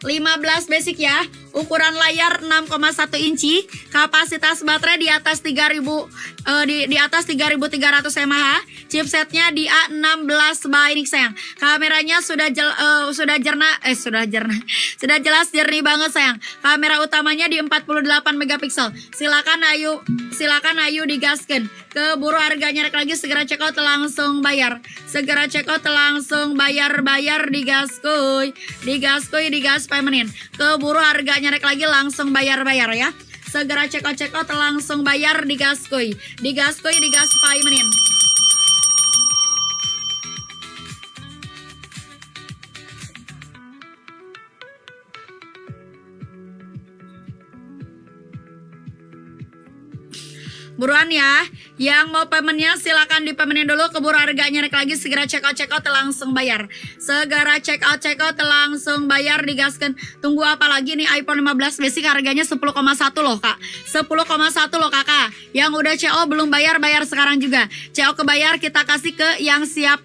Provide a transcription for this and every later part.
15 basic ya. Ukuran layar 6,1 inci, kapasitas baterai di atas 3000 di atas 3300 mAh. Chipsetnya di A16 Bionic sayang. Kameranya sudah jelas jernih banget sayang. Kamera utamanya di 48 megapiksel. Silakan ayo digaskan. Keburu harganya naik lagi, segera check out langsung bayar. Segera check out langsung bayar digaskuy. Digas pemenin. Keburu harganya naik lagi, langsung bayar ya. Segera check out langsung bayar digaskuy. Digas pemenin. Buruan ya, yang mau pemennya silakan dipemenin dulu, keburu harganya naik lagi, segera check out langsung bayar. Segera check out langsung bayar, digaskan. Tunggu apa lagi nih, iPhone 15 basic harganya 10,1 loh kak. 10,1 loh kakak. Yang udah CO belum bayar sekarang juga. CO kebayar kita kasih ke yang siap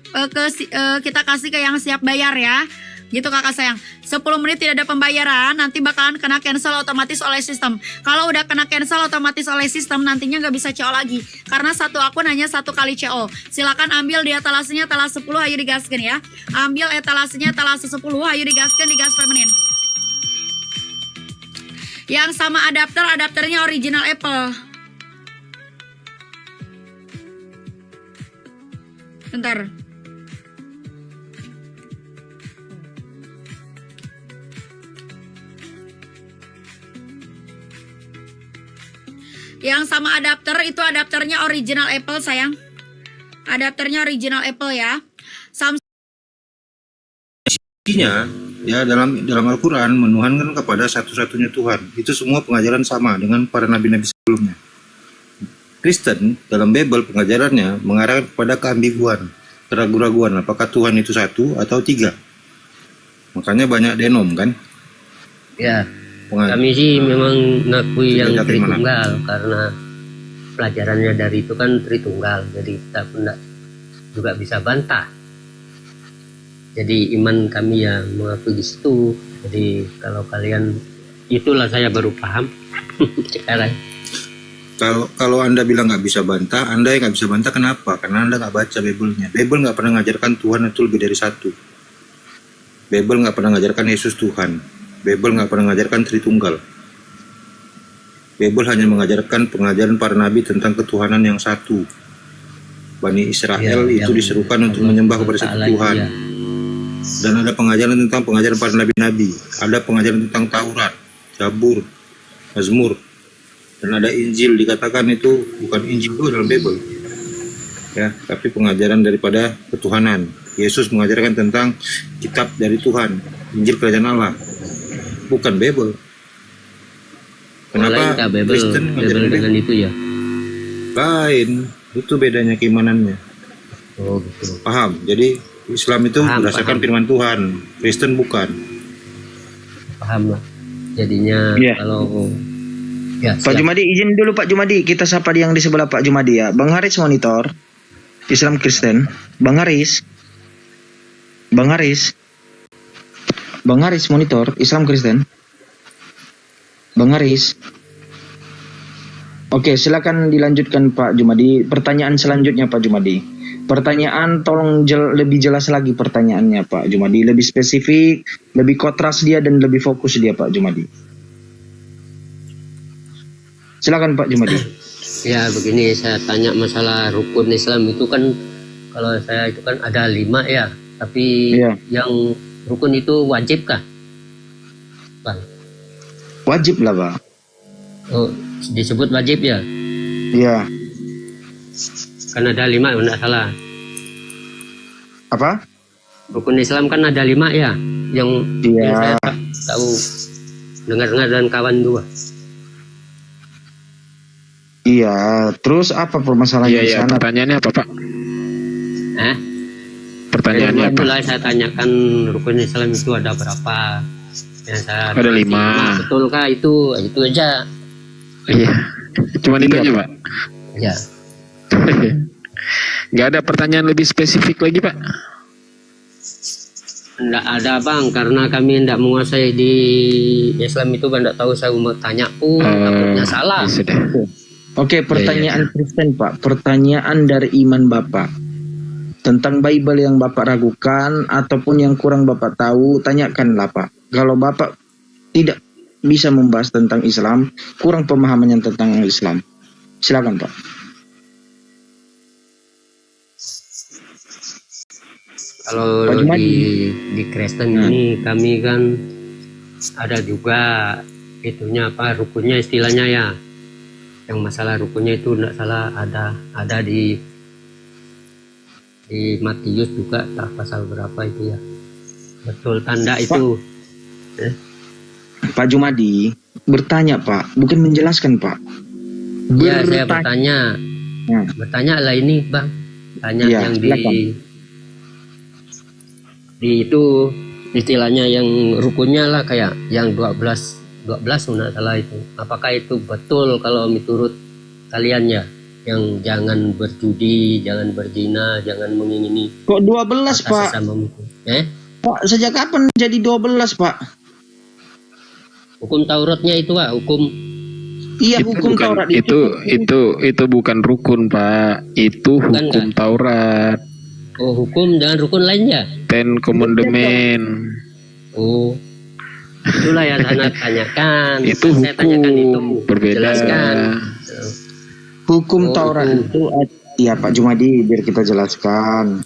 kita kasih ke yang siap bayar ya. Gitu kakak sayang. 10 menit tidak ada pembayaran, nanti bakalan kena cancel otomatis oleh sistem. Kalau udah kena cancel otomatis oleh sistem, nantinya nggak bisa CO lagi. Karena satu akun hanya satu kali CO. Silakan ambil di etalasenya etalase 10, ayo digaskan ya. Ambil etalasenya etalase 10, ayo digaskan, digas feminine. Yang sama adapternya original Apple. Bentar. Yang sama adapter itu adapternya original Apple sayang. Adapternya original Apple ya. Samsung ya dalam Al-Quran menuhankan kepada satu-satunya Tuhan. Itu semua pengajaran sama dengan para nabi-nabi sebelumnya. Kristen dalam Bible pengajarannya mengarahkan kepada keambiguan, keraguan-raguan apakah Tuhan itu satu atau tiga. Makanya banyak denom kan? Ya. Kami sih memang ngakui yang Tritunggal karena pelajarannya dari itu kan Tritunggal, jadi kita pun juga bisa bantah. Jadi iman kami ya mengakui di situ. Jadi kalau kalian, itulah saya baru paham sekarang. Kalau Anda bilang nggak bisa bantah, Anda yang nggak bisa bantah kenapa? Karena Anda nggak baca Bible-nya. Bible nggak pernah mengajarkan Tuhan itu lebih dari satu. Bible nggak pernah mengajarkan Yesus Tuhan. Bible nggak pernah mengajarkan Tritunggal. Bible hanya mengajarkan pengajaran para nabi tentang ketuhanan yang satu. Bani Israel itu diserukan untuk menyembah kepada satu Tuhan. Dan ada pengajaran tentang pengajaran para nabi-nabi. Ada pengajaran tentang Taurat, Zabur, Mazmur. Dan ada Injil, dikatakan itu bukan Injil itu dalam Bible. Ya, tapi pengajaran daripada ketuhanan. Yesus mengajarkan tentang kitab dari Tuhan, Injil Kerajaan Allah. Bukan Bible. Kenapa Kristen Bible dengan itu ya? Lain, itu bedanya keimanannya. Oh gitu. Paham? Jadi Islam itu berdasarkan firman Tuhan, Kristen bukan. Paham lah. Jadinya kalau ya, Pak Jumadi izin dulu Pak Jumadi, kita sapa yang di sebelah Pak Jumadi ya. Bang Haris monitor Islam Kristen. Bang Haris monitor Islam Kristen. Bang Haris. Oke, silakan dilanjutkan Pak Jumadi. Pertanyaan selanjutnya Pak Jumadi. Pertanyaan tolong lebih jelas lagi pertanyaannya Pak Jumadi. Lebih spesifik, lebih kontras dia dan lebih fokus dia Pak Jumadi. Silakan Pak Jumadi. Ya begini, saya tanya masalah rukun Islam itu kan, kalau saya itu kan ada 5 ya. Tapi yang rukun itu wajib kah, Bang? Wajib lah, Pak. Oh, disebut wajib ya? Iya. Kan ada 5, enggak salah. Apa? Rukun Islam kan ada 5 ya? Yang saya tahu, dengar-dengar dan kawan dua. Iya, terus apa permasalahannya di sana? Pertanyaannya apa, Pak? Pertanyaannya apa? Mulai saya tanyakan rukun Islam itu ada berapa? Yang saya ada 5. Betulkah itu? Itu aja. Iya. Cuma itu aja, Pak. Ya. Nggak ada pertanyaan lebih spesifik lagi, Pak? Enggak ada bang, karena kami enggak menguasai di Islam itu bang, enggak tahu saya mau tanya pun takutnya salah. Ya sudah. Oke, pertanyaan Kristen Pak. Pertanyaan dari iman Bapak. Tentang Bible yang Bapak ragukan ataupun yang kurang Bapak tahu, tanyakanlah Pak. Kalau Bapak tidak bisa membahas tentang Islam, kurang pemahamannya tentang Islam, silakan Pak. Kalau Pak Jumat. di Kristen ini kami kan ada juga itunya apa rukunnya istilahnya ya. Yang masalah rukunnya itu enggak salah ada di Matius juga tak pasal berapa itu ya. Betul tanda itu. Pak Jumadi bertanya Pak, bukan menjelaskan Pak. Iya, saya bertanya. Ya. Bertanya lah ini, Bang. Tanya Ya, yang silakan. di itu istilahnya yang rukunnya lah kayak yang 12 enggak salah itu. Apakah itu betul kalau menurut kalian ya? Yang jangan berjudi, jangan berzina, jangan mengingini Kok 12 harta Pak? sesamamu. Pak, sejak kapan jadi 12 Pak? Hukum Tauratnya itu Pak, hukum Iya, Itu hukum bukan, Taurat itu bukan rukun Pak. Itu Bukan, hukum kan? Taurat. hukum dengan rukun lainnya. Ten Commandment. Oh. Itulah yang saya tanyakan. Itu Saya tanyakan itu. hukum berbeda. Jelaskan. Hukum Oh, Taurat itu. ya Pak Jumadi, biar kita jelaskan.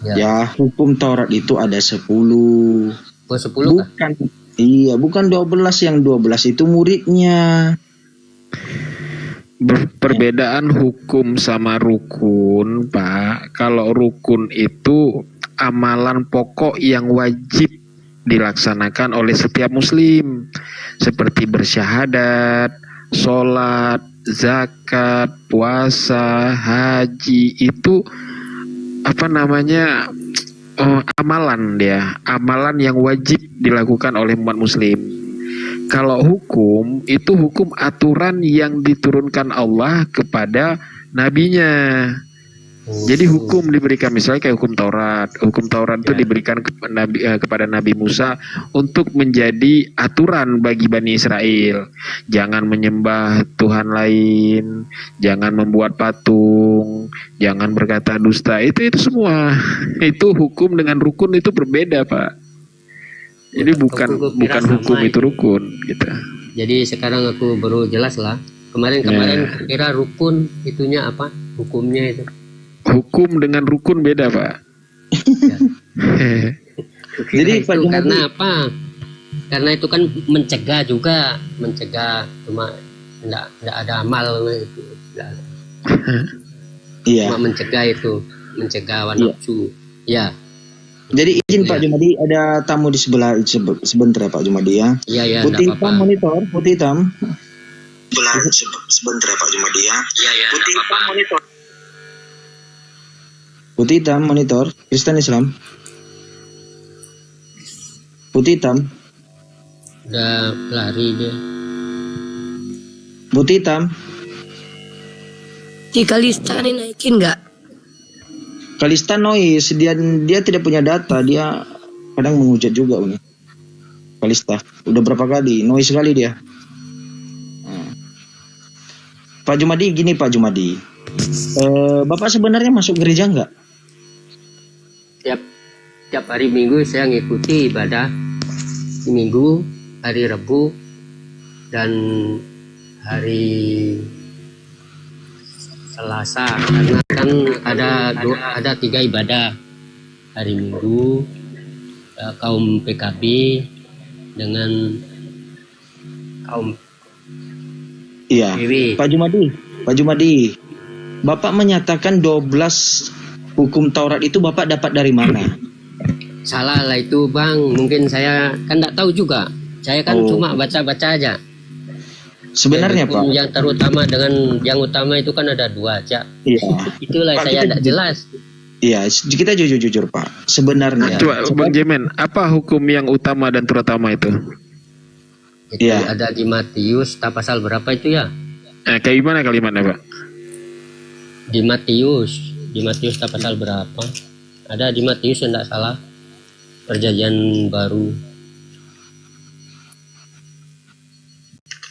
Ya. Ya, hukum Taurat itu ada 10. Oh, 10 kah? Bukan 12, yang 12 itu muridnya. Perbedaan hukum sama rukun, Pak. Kalau rukun itu amalan pokok yang wajib dilaksanakan oleh setiap muslim, seperti bersyahadat, sholat, zakat, puasa, haji. Itu amalan amalan yang wajib dilakukan oleh umat muslim. Kalau hukum itu hukum aturan yang diturunkan Allah kepada nabinya. Jadi hukum diberikan misalnya kayak hukum Taurat. Hukum Taurat itu diberikan kepada Nabi Musa untuk menjadi aturan bagi Bani Israel. Jangan menyembah Tuhan lain, jangan membuat patung, jangan berkata dusta. Itu semua. Itu hukum dengan rukun itu berbeda, Pak. Jadi bukan hukum itu rukun gitu. Jadi sekarang aku baru jelas lah. Kemarin kira rukun itunya apa? Hukumnya itu. Hukum dengan rukun beda, Pak. Jadi Itu Pak Jumadi, karena apa? Karena itu kan mencegah juga, cuma enggak ada amal itu. Enggak ada. iya. Cuma mencegah hawa nafsu. Ya. Jadi izin Iya. Pak Jumadi, ada tamu di sebelah sebentar ya Pak Jumadi ya. Iya, Putih enggak hitam apa-apa. monitor, putih hitam. Sebentar ya Pak Jumadi ya. Iya, Putih enggak hitam apa-apa. monitor. Putih hitam monitor, Kristen Islam. Putih hitam, Udah lari dia. putih hitam. Di Kalista nih naikin nggak? Kalista noise, dia tidak punya data, dia kadang menghujat juga ini. Kalista, udah berapa kali noise sekali dia. Pak Jumadi, gini Pak Jumadi, Bapak sebenarnya masuk gereja nggak? Tiap hari Minggu saya ngikuti ibadah di Minggu, hari Rabu, dan hari Selasa. Karena kan ada 3 ibadah, hari Minggu kaum PKB dengan kaum Iya. PW. Pak Jumadi, Bapak menyatakan 12 hukum Taurat itu Bapak dapat dari mana? Salah lah itu Bang, mungkin saya kan nggak tahu juga. Saya kan cuma baca-baca aja. Sebenarnya Hukum Pak, yang terutama dengan yang utama itu kan ada 2 aja. iya. Itulah Pak, saya kita tidak jelas. Iya, kita jujur Pak. Sebenarnya. Coba Bang Jemen, apa hukum yang utama dan terutama itu? Itu Iya. ada di Matius, pasal berapa itu ya? Kayak gimana kalimatnya, Pak? Di Matius pasal berapa? Ada di Matius enggak salah. perjanjian baru.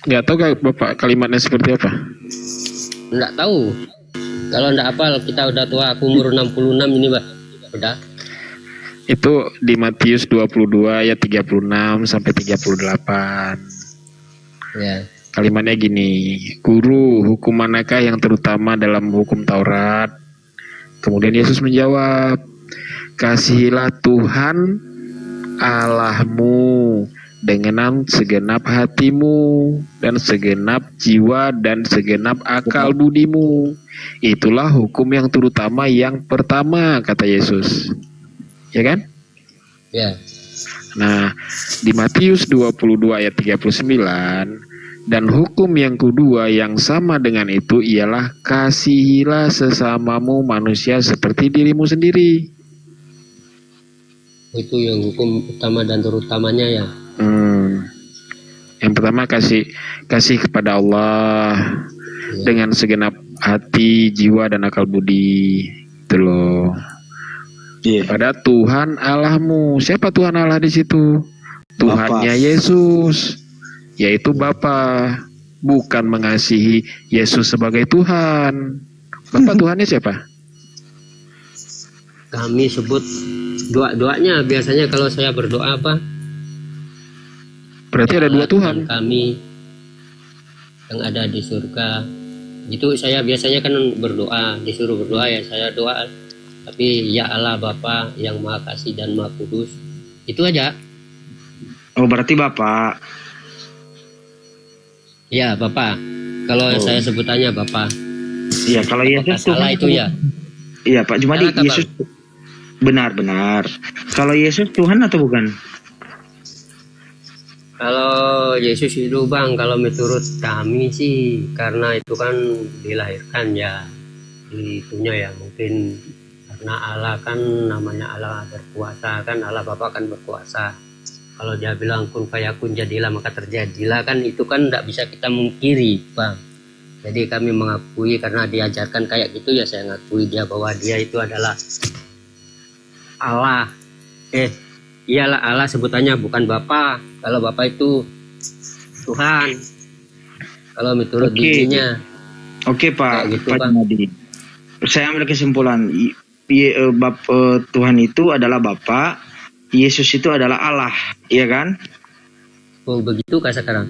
Nggak tahu kayak Bapak kalimatnya seperti apa? Nggak tahu. Kalau nggak hafal, kita udah tua, aku umur 66 ini, Pak. Udah. Itu di Matius 22 ayat 36 sampai 38. Ya. Kalimatnya gini, Guru, hukum manakah yang terutama dalam hukum Taurat? Kemudian Yesus menjawab, kasihilah Tuhan Allahmu dengan segenap hatimu dan segenap jiwa dan segenap akal budimu. Itulah hukum yang terutama yang pertama, kata Yesus. Ya kan? Ya. Nah, di Matius 22 ayat 39, dan hukum yang kedua yang sama dengan itu ialah kasihilah sesamamu manusia seperti dirimu sendiri. Itu yang hukum utama dan terutamanya ya. Yang pertama kasih kepada Allah dengan segenap hati, jiwa dan akal budi. Itu loh. Pada Tuhan Allahmu. Siapa Tuhan Allah di situ? Tuhannya Yesus, yaitu Bapa. Bukan mengasihi Yesus sebagai Tuhan. Bapak Tuhannya siapa? Kami sebut doanya biasanya kalau saya berdoa apa? Berarti ada dua Tuhan. Kami yang ada di surga. Gitu saya biasanya kan berdoa, disuruh berdoa ya saya doa. Tapi ya Allah Bapa yang Maha Kasih dan Maha Kudus. Itu aja. Oh, berarti Bapak. Ya, Bapak. Kalau saya sebutannya Bapak. Iya, kalau Yesus salah itu ya. Iya, Pak Jumadi, Salah, Yesus benar-benar. Kalau Yesus Tuhan atau bukan? Kalau Yesus itu Bang, kalau menurut kami sih karena itu kan dilahirkan ya di itunya ya mungkin karena Allah kan namanya Allah berkuasa kan, Allah Bapa kan berkuasa. Kalau dia bilang kun fayakun jadilah maka terjadilah kan, itu kan tidak bisa kita mungkiri Bang. Jadi kami mengakui karena diajarkan kayak gitu ya, saya ngakui dia bahwa dia itu adalah Allah. Iyalah Allah sebutannya, bukan Bapa. Kalau Bapa itu Tuhan. Kalau menurut dirinya. Oke Pak, gitu, Pak Bang. Jumadi. Saya ambil kesimpulan. Tuhan itu adalah Bapa, Yesus itu adalah Allah, iya kan? Oh begitu kah sekarang?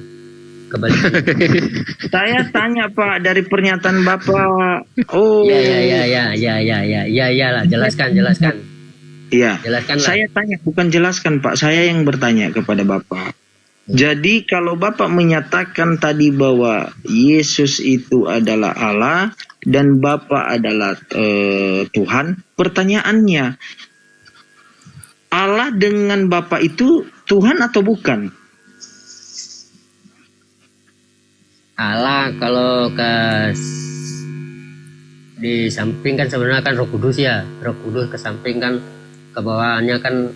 Kembali. Saya tanya Pak dari pernyataan Bapak. Oh. Ya lah, jelaskan. Iya. Jelaskanlah. Saya tanya, bukan jelaskan Pak, saya yang bertanya kepada Bapak. Jadi kalau Bapak menyatakan tadi bahwa Yesus itu adalah Allah dan Bapa adalah Tuhan, pertanyaannya, Allah dengan Bapa itu Tuhan atau bukan? Allah kalau di samping kan sebenarnya kan Roh Kudus ya. Roh Kudus ke samping kan, ke bawahnya kan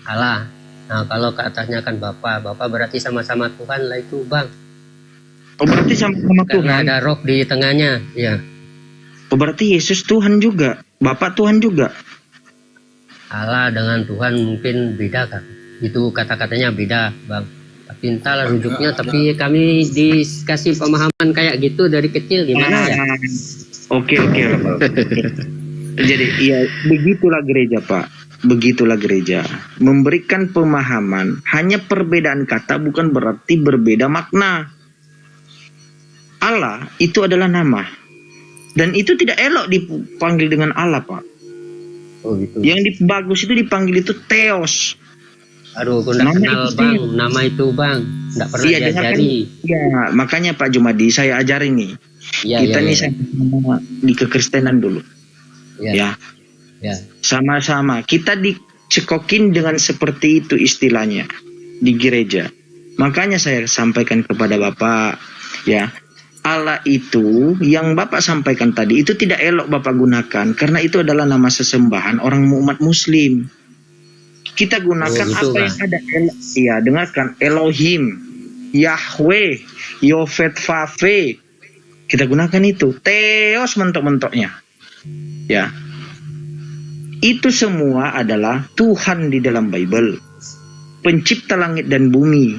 Allah. Nah kalau ke atasnya kan Bapa. Bapa berarti sama-sama Tuhan lah itu Bang. Oh berarti sama-sama Karena Tuhan. ada Roh di tengahnya ya. Oh berarti Yesus Tuhan juga, Bapa Tuhan juga. Allah dengan Tuhan mungkin beda kan. Itu kata-katanya beda Bang. Tapi entahlah rujuknya, tapi kami dikasih pemahaman kayak gitu dari kecil gimana ya. Oke. Jadi ya begitulah gereja Pak. Begitulah gereja. Memberikan pemahaman, hanya perbedaan kata bukan berarti berbeda makna. Allah itu adalah nama. Dan itu tidak elok dipanggil dengan Allah Pak. Oh gitu. Yang bagus itu dipanggil itu Theos. Aduh, aku nggak kenal Bang, nama itu Bang, nggak pernah diajari. Iya, makanya Pak Jumadi saya ajarin nih. Kita nih sama di kekristenan dulu. Ya. Sama-sama kita dicekokin dengan seperti itu istilahnya di gereja. Makanya saya sampaikan kepada Bapak, ya. Allah itu yang Bapak sampaikan tadi itu tidak elok Bapak gunakan karena itu adalah nama sesembahan orang umat Muslim. Kita gunakan gitu, apa yang ada. Iya, dengarkan Elohim, Yahweh, Yovet Fave. Kita gunakan itu. Theos mentok-mentoknya. Ya. Itu semua adalah Tuhan di dalam Bible. Pencipta langit dan bumi.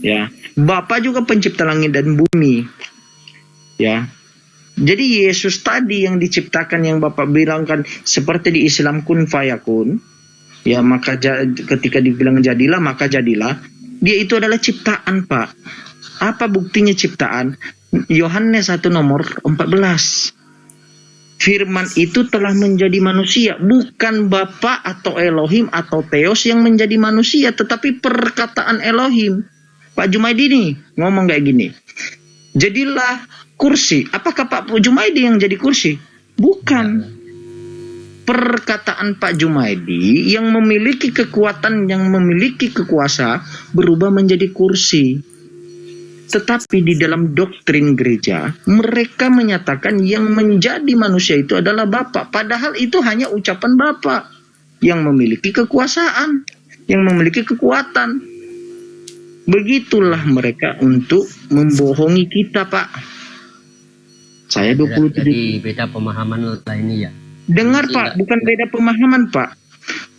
Ya, Bapa juga pencipta langit dan bumi. Ya. Jadi Yesus tadi yang diciptakan yang Bapak bilangkan seperti di Islam kun fayakun. Ya, maka ketika dibilang jadilah maka jadilah. Dia itu adalah ciptaan, Pak. Apa buktinya ciptaan? Yohanes 1 nomor 14. Firman itu telah menjadi manusia, bukan Bapa atau Elohim atau Theos yang menjadi manusia, tetapi perkataan Elohim. Pak Jumaidi nih ngomong kayak gini. Jadilah kursi. Apakah Pak Jumaidi yang jadi kursi? Bukan. Perkataan Pak Jumaidi yang memiliki kekuatan, yang memiliki kekuasa berubah menjadi kursi. Tetapi di dalam doktrin gereja, mereka menyatakan yang menjadi manusia itu adalah Bapa. Padahal itu hanya ucapan Bapa yang memiliki kekuasaan, yang memiliki kekuatan. Begitulah mereka untuk membohongi kita, Pak. Saya 27. Jadi beda pemahaman lah ini ya. Dengar, Pak, bukan beda pemahaman, Pak.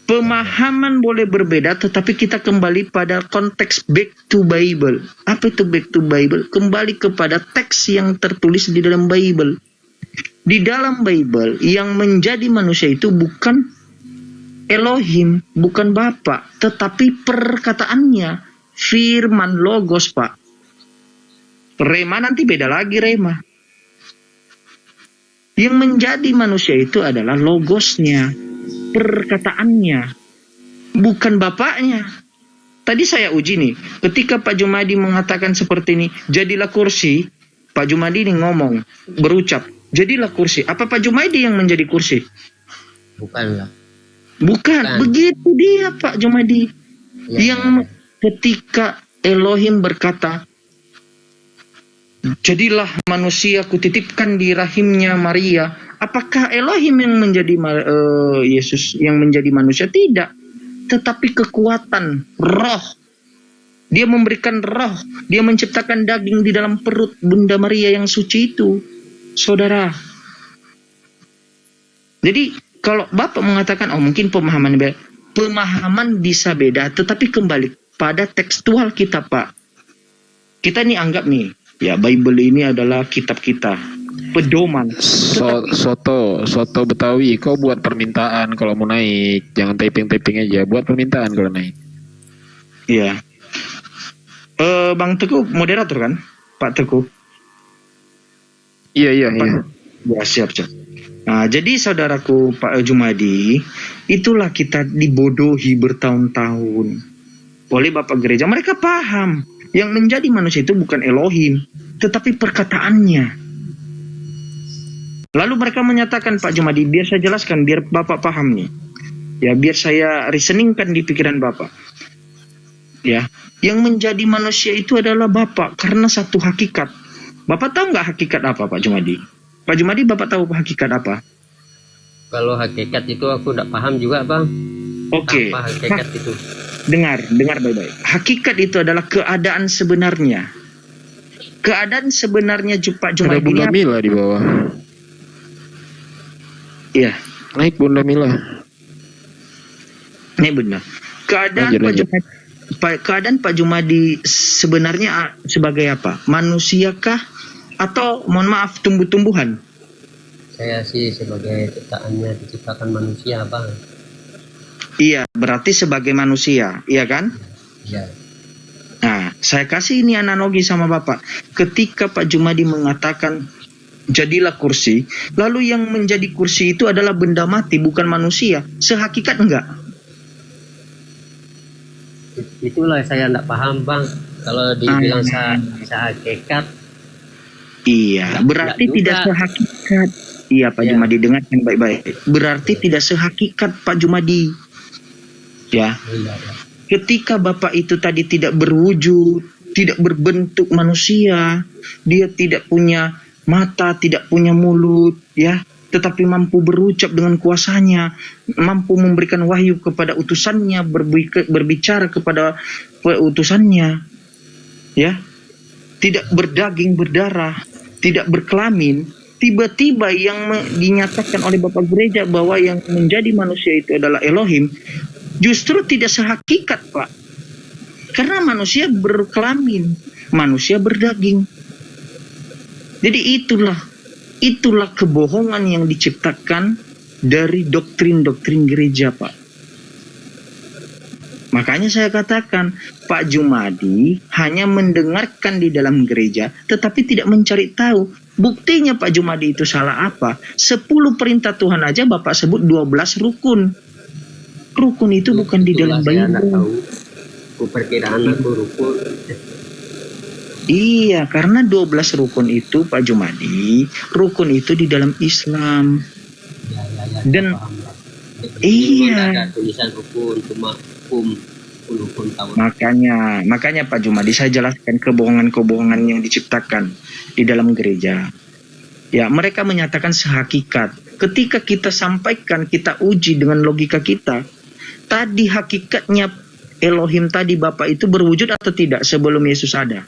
Pemahaman boleh berbeda, tetapi kita kembali pada konteks back to Bible. Apa itu back to Bible? Kembali kepada teks yang tertulis di dalam Bible. Di dalam Bible, yang menjadi manusia itu bukan Elohim, bukan Bapa, tetapi perkataannya, firman logos, Pak. Rema nanti beda lagi rema. Yang menjadi manusia itu adalah logosnya, perkataannya, bukan bapaknya. Tadi saya uji nih, ketika Pak Jumadi mengatakan seperti ini, jadilah kursi, Pak Jumadi ini ngomong, berucap, jadilah kursi. Apa Pak Jumadi yang menjadi kursi? Bukan lah. Bukan, begitu dia Pak Jumadi. Ya, Yang ketika Elohim berkata, jadilah manusia kutitipkan di rahimnya Maria. Apakah Elohim yang menjadi Yesus yang menjadi manusia? Tidak. Tetapi kekuatan roh. Dia memberikan roh. Dia menciptakan daging di dalam perut Bunda Maria yang suci itu. Saudara. Jadi kalau Bapak mengatakan, oh mungkin pemahaman beda. Pemahaman bisa beda. Tetapi kembali pada tekstual kita, Pak. Kita nih anggap nih. Ya, Bible ini adalah kitab kita. Pedoman. Soto Betawi, kau buat permintaan kalau mau naik, jangan typing aja, buat permintaan kalau naik. Iya. Bang Teguh moderator kan, Pak Teguh? Iya. Ya, siap. Nah, jadi saudaraku Pak Jumadi, itulah kita dibodohi bertahun-tahun oleh Bapak Gereja. Mereka paham yang menjadi manusia itu bukan Elohim, tetapi perkataannya. Lalu mereka menyatakan, Pak Jumadi, biar saya jelaskan, biar Bapak paham nih. Ya, biar saya reasoningkan di pikiran Bapak. Ya, yang menjadi manusia itu adalah Bapak karena satu hakikat. Bapak tahu nggak hakikat apa, Pak Jumadi? Pak Jumadi, Bapak tahu hakikat apa? kalau hakikat itu aku tidak paham juga, Bang. Oke. Apa hakikat itu? Dengar baik-baik. Hakikat itu adalah keadaan sebenarnya. Keadaan sebenarnya Pak Ada Jumadi Bunda ini. Mila di bawah. Iya. Naik Bunda Mila. Ini benar. Lanjut. Keadaan Pak Jumadi sebenarnya sebagai apa? Manusiakah atau mohon maaf tumbuh-tumbuhan? Saya sih sebagai ciptaannya diciptakan manusia, Bang. Iya, berarti sebagai manusia, iya kan? Iya. Nah, saya kasih ini analogi sama Bapak. Ketika Pak Jumadi mengatakan jadilah kursi, lalu yang menjadi kursi itu adalah benda mati, bukan manusia. Sehakikat enggak? Itulah saya tidak paham, Bang. Kalau dibilang sehakikat, Iya, berarti enggak tidak juga. sehakikat. Iya, Pak Jumadi, dengarkan baik-baik. Berarti tidak sehakikat, Pak Jumadi. Ya. iya. Ketika Bapak itu tadi tidak berwujud, tidak berbentuk manusia, dia tidak punya mata, tidak punya mulut, ya, tetapi mampu berucap dengan kuasanya, mampu memberikan wahyu kepada utusannya, berbicara kepada utusannya, ya, tidak berdaging berdarah, tidak berkelamin, tiba-tiba yang dinyatakan oleh Bapak Gereja bahwa yang menjadi manusia itu adalah Elohim, justru tidak sehakikat, Pak. Karena manusia berkelamin, manusia berdaging. Jadi itulah kebohongan yang diciptakan dari doktrin-doktrin gereja, Pak. Makanya saya katakan, Pak Jumadi hanya mendengarkan di dalam gereja, tetapi tidak mencari tahu. Buktinya Pak Jumadi itu salah apa? 10 perintah Tuhan aja Bapak sebut 12 rukun. Rukun itu bukan di dalam Saya nggak Bible. tahu. Perkiraan aku rukun. Iya, karena 12 rukun itu Pak Jumadi, rukun itu di dalam Islam. Ya, Dan paham. iya. Memang ada tulisan rukun, cuma rukun tahun. Makanya Pak Jumadi saya jelaskan kebohongan-kebohongan yang diciptakan di dalam gereja. Ya, mereka menyatakan sehakikat. Ketika kita sampaikan, kita uji dengan logika kita. Tadi hakikatnya Elohim tadi Bapak itu berwujud atau tidak sebelum Yesus ada?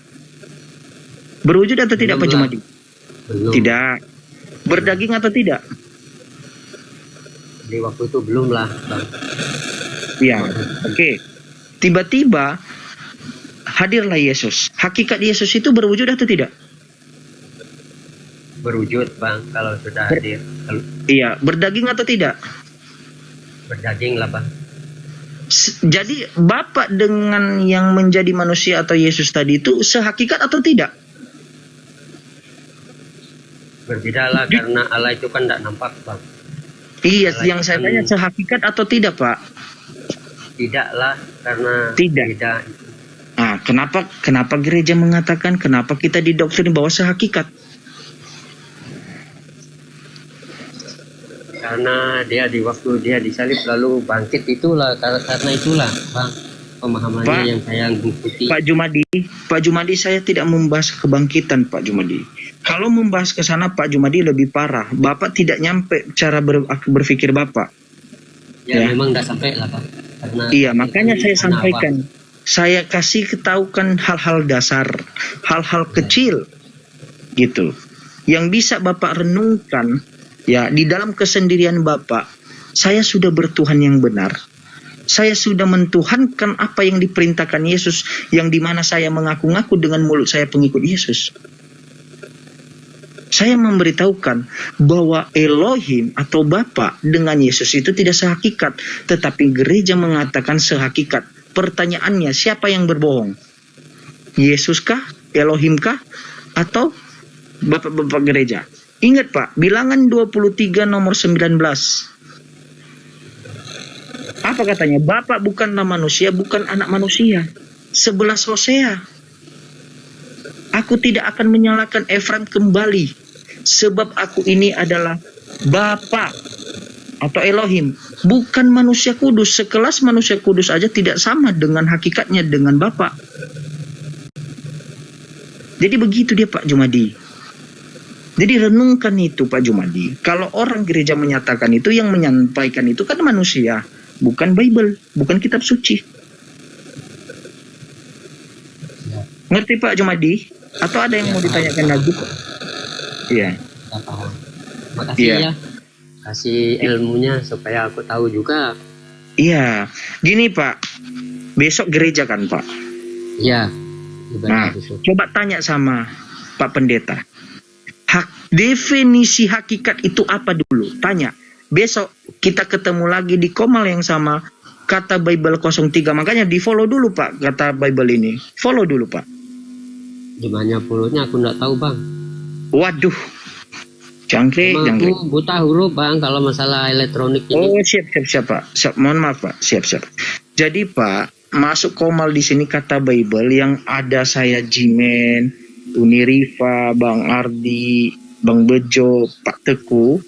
Berwujud atau tidak Pak Jumadi? Belum. Tidak. Berdaging atau tidak? Di waktu itu belum lah, Bang. Ya, oke. Tiba-tiba hadirlah Yesus. Hakikat Yesus itu berwujud atau tidak? Berwujud, Bang, kalau sudah hadir. Kalau Iya, berdaging atau tidak? berdaging lah, Bang. Jadi Bapak dengan yang menjadi manusia atau Yesus tadi itu sehakikat atau tidak? Berbeda lah, karena Allah itu kan tidak nampak, Bang. Iya, Allah yang itu saya kan tanya sehakikat atau tidak, Pak? Tidak lah, karena Tidak. beda. Nah, kenapa gereja mengatakan, kenapa kita didoktrin bahwa sehakikat? Karena dia di waktu dia disalib lalu bangkit, itulah karena itulah, Bang, pemahamannya Pak, yang saya ngikuti. Pak Jumadi saya tidak membahas kebangkitan, Pak Jumadi. Kalau membahas ke sana Pak Jumadi lebih parah. Bapak tidak nyampe cara berpikir Bapak. Ya, ya. memang nggak sampai lah, Bang. Karena Iya, makanya saya anak sampaikan. Saya kasih ketahukan hal-hal dasar, hal-hal kecil gitu. Yang bisa Bapak renungkan ya di dalam kesendirian Bapak. Saya sudah bertuhan yang benar. Saya sudah mentuhankan apa yang diperintahkan Yesus, yang dimana saya mengaku-ngaku dengan mulut saya pengikut Yesus. Saya memberitahukan bahwa Elohim atau Bapa dengan Yesus itu tidak sehakikat, tetapi gereja mengatakan sehakikat. Pertanyaannya, siapa yang berbohong? Yesuskah? Elohimkah? Atau Bapak-bapak gereja? Ingat Pak, Bilangan 23 nomor 19. Apa katanya? Bapak bukanlah manusia, bukan anak manusia. 11 Hosea. Aku tidak akan menyalahkan Efraim kembali, sebab aku ini adalah Bapa atau Elohim, bukan manusia kudus. Sekelas manusia kudus aja tidak sama dengan hakikatnya dengan Bapa. Jadi begitu dia Pak Jumadi. Jadi renungkan itu Pak Jumadi. Kalau orang gereja menyatakan itu, yang menyampaikan itu kan manusia, bukan Bible, bukan kitab suci. Ngerti Pak Jumadi? Atau ada yang mau ditanyakan lagi Pak? Iya. Nggak paham. Makasih Iya. ya, kasih ilmunya supaya aku tahu juga. Iya. Gini Pak, besok gereja kan Pak? Ya, Nah, ibadah besok. coba tanya sama Pak Pendeta. Definisi hakikat itu apa dulu? Tanya. Besok kita ketemu lagi di Komal yang sama, kata Bible 03. Makanya di follow dulu Pak kata Bible ini. Follow dulu Pak. Gimana follow-nya aku nggak tahu, Bang. Waduh. Jangkrik, Emang jangkrik. aku buta huruf, Bang, kalau masalah elektronik ini. Oh, siap Pak. Mohon maaf Pak. Siap. Jadi Pak, masuk Komal di sini kata Bible yang ada saya Jimen, Uni Rifa, Bang Ardi, Bang Bejo, Pak Teku,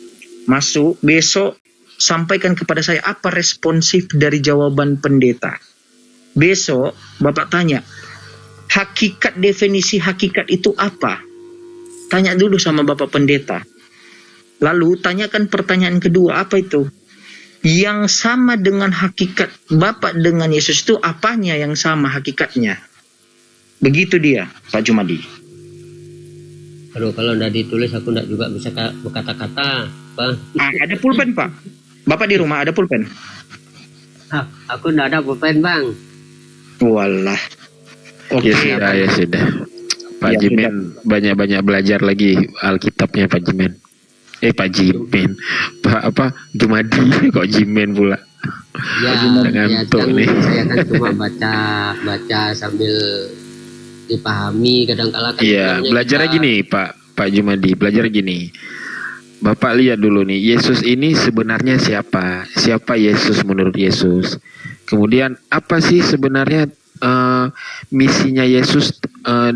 masuk besok sampaikan kepada saya apa responsif dari jawaban pendeta. Besok Bapak tanya, hakikat, definisi hakikat itu apa? Tanya dulu sama Bapak Pendeta. Lalu tanyakan pertanyaan kedua, apa itu? Yang sama dengan hakikat Bapak dengan Yesus itu apanya yang sama hakikatnya? Begitu dia, Pak Jumadi. Kalau ndak ditulis aku ndak juga bisa berkata-kata, Bang. Ada pulpen Pak. Bapak di rumah ada pulpen? Aku ndak ada pulpen, Bang. Walah. Ya sudah, ya sudah. Pak Ya, Jimen banyak-banyak belajar lagi Alkitabnya Pak Jimen. Pak Jimen. Pak Jumadi kok Jimen pula. Ya, ngantuk kan, nih. saya kan cuma baca sambil dipahami kadang-kala kan. Iya, sebenarnya belajarnya kita- gini Pak Jumadi, belajar gini. Bapak lihat dulu nih, Yesus ini sebenarnya siapa? Siapa Yesus menurut Yesus? Kemudian apa sih sebenarnya misinya Yesus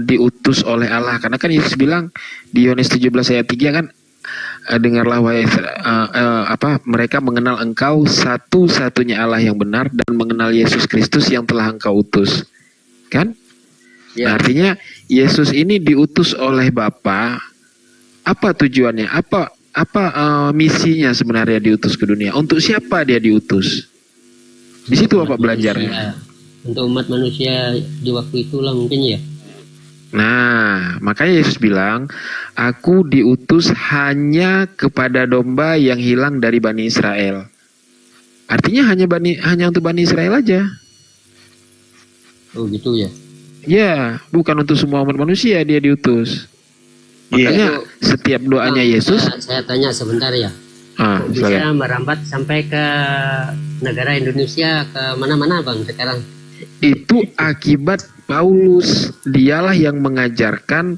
diutus oleh Allah? Karena kan Yesus bilang di Yohanes 17 ayat 3 kan, dengarlah wahai mereka mengenal engkau satu-satunya Allah yang benar dan mengenal Yesus Kristus yang telah engkau utus. Kan? Ya. Nah, artinya Yesus ini diutus oleh Bapa. Apa tujuannya? Apa misinya sebenarnya diutus ke dunia? Untuk siapa dia diutus? Di situ Bapak belajarnya. manusia. Untuk umat manusia di waktu itulah mungkin ya. Nah, makanya Yesus bilang, aku diutus hanya kepada domba yang hilang dari Bani Israel. Artinya hanya untuk Bani Israel aja. Oh gitu ya. Ya, bukan untuk semua umat manusia dia diutus. Makanya setiap doanya Bang, Yesus, saya tanya sebentar ya. Kok silakan. bisa merambat sampai ke negara Indonesia, ke mana-mana Bang sekarang? Itu akibat Paulus. Dialah yang mengajarkan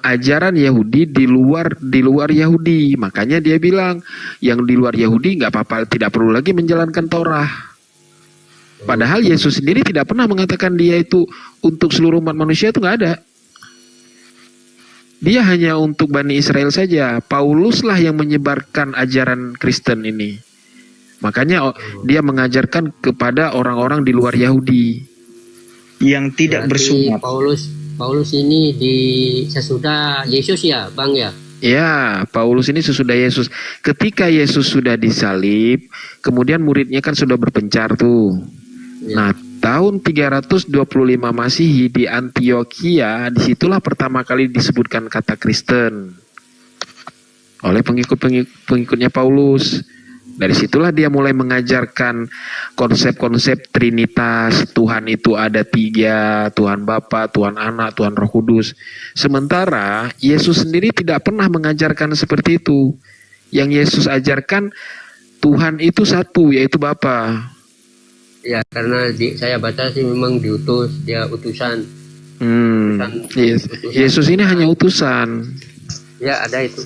ajaran Yahudi di luar Yahudi. Makanya dia bilang yang di luar Yahudi nggak apa-apa, tidak perlu lagi menjalankan Torah. Padahal Yesus sendiri tidak pernah mengatakan dia itu untuk seluruh umat manusia, itu nggak ada. Dia hanya untuk Bani Israel saja. Pauluslah yang menyebarkan ajaran Kristen ini. Makanya dia mengajarkan kepada orang-orang di luar Yahudi. Yang tidak Berarti bersunat. Paulus ini di sesudah Yesus ya, Bang ya? Ya, Paulus ini sesudah Yesus. Ketika Yesus sudah disalib, kemudian muridnya kan sudah berpencar tuh. Ya. Nah, tahun 325 Masehi di Antioquia, disitulah pertama kali disebutkan kata Kristen oleh pengikutnya Paulus. Dari situlah dia mulai mengajarkan konsep-konsep Trinitas, Tuhan itu ada 3, Tuhan Bapa, Tuhan Anak, Tuhan Roh Kudus. Sementara Yesus sendiri tidak pernah mengajarkan seperti itu. Yang Yesus ajarkan Tuhan itu satu, yaitu Bapa. Ya, karena saya baca sih memang diutus, dia utusan. Yesus ini hanya utusan. Ya, ada itu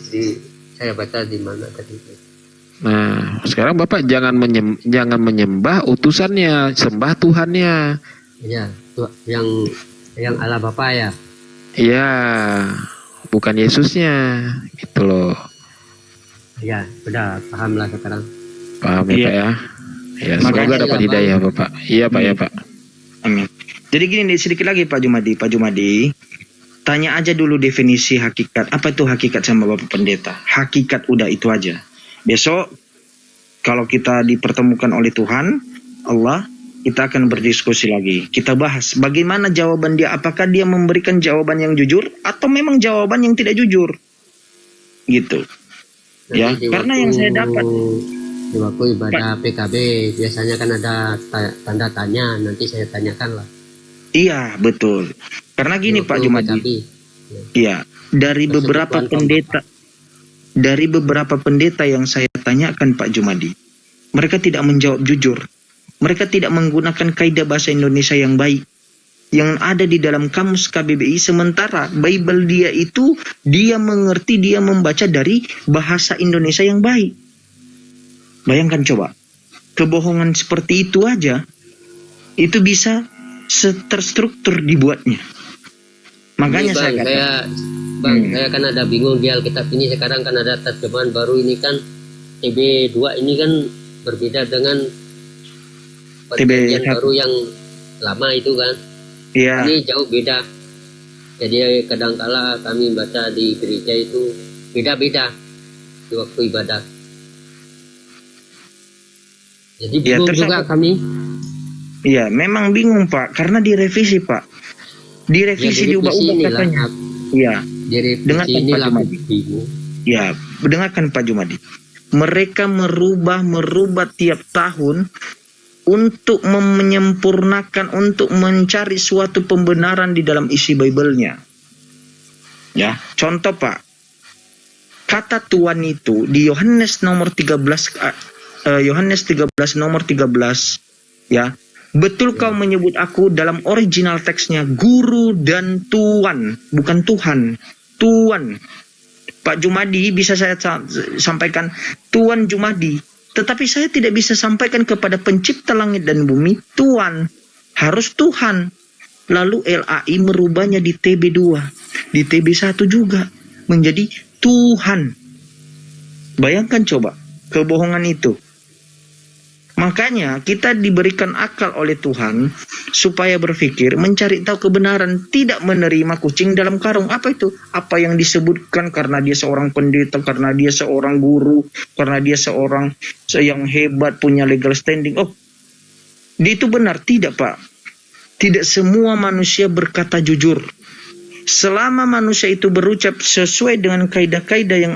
saya baca di mana tadi. Nah, sekarang Bapak jangan menyembah utusannya, sembah Tuhannya. Ya, yang Allah Bapa ya. Iya, bukan Yesusnya, gitu loh. Ya, sudah paham lah sekarang. Paham ya Iya. Pak ya? Ya, Makanya semoga dapat ya, hidayah Bapak. Iya Pak ya Pak. Amin. Jadi gini nih, sedikit lagi Pak Jumadi. Tanya aja dulu definisi hakikat. Apa itu hakikat sama Bapak Pendeta? Hakikat udah itu aja. Besok kalau kita dipertemukan oleh Tuhan Allah, kita akan berdiskusi lagi. Kita bahas bagaimana jawaban dia. Apakah dia memberikan jawaban yang jujur atau memang jawaban yang tidak jujur? Gitu. Ya, Nanti di karena waktu- yang saya dapat di waktu ibadah PKB biasanya kan ada tanda tanya, nanti saya tanyakan lah. iya, betul. Karena gini Di Pak waktu Jumadi. PKB. Iya, dari Persekutuan beberapa pendeta yang saya tanyakan Pak Jumadi, mereka tidak menjawab jujur. Mereka tidak menggunakan kaidah bahasa Indonesia yang baik yang ada di dalam kamus KBBI, sementara Bible dia itu dia mengerti, dia membaca dari bahasa Indonesia yang baik. Bayangkan coba, kebohongan seperti itu aja itu bisa terstruktur dibuatnya. Makanya Ini, saya Bang, katakan, saya kan ada bingung di Alkitab ini. Sekarang kan ada terjemahan baru ini kan TB2 ini kan berbeda dengan perjanjian TB1. baru yang lama itu kan. ya. Ini jauh beda. Jadi kadangkala kami baca di gereja itu beda-beda di waktu ibadah. Jadi Ya, bingung terus juga aku- kami. Iya, memang bingung Pak, karena direvisi Pak. Direvisi Ya, diubah-ubah inilah. katanya. Iya, Jadi Dengarkan, ini Pak laku Jumadi. buktimu. Ya, dengarkan Pak Jumadi. Mereka merubah tiap tahun untuk menyempurnakan, untuk mencari suatu pembenaran di dalam isi Bible-nya. Ya, contoh Pak, kata Tuhan itu di Yohanes nomor 13, Yohanes 13 nomor 13, ya, betul kau menyebut aku dalam original teksnya guru dan Tuhan, bukan Tuhan, Tuhan. Pak Jumadi bisa saya sampaikan Tuhan Jumadi, tetapi saya tidak bisa sampaikan kepada pencipta langit dan bumi Tuhan, harus Tuhan. Lalu LAI merubahnya di TB2, di TB1 juga menjadi Tuhan. Bayangkan coba kebohongan itu. Makanya kita diberikan akal oleh Tuhan supaya berpikir, mencari tahu kebenaran, tidak menerima kucing dalam karung. Apa itu? Apa yang disebutkan karena dia seorang pendeta, karena dia seorang guru, karena dia seorang yang hebat, punya legal standing. Oh, itu benar? Tidak, Pak. Tidak semua manusia berkata jujur. Selama manusia itu berucap sesuai dengan kaidah-kaidah yang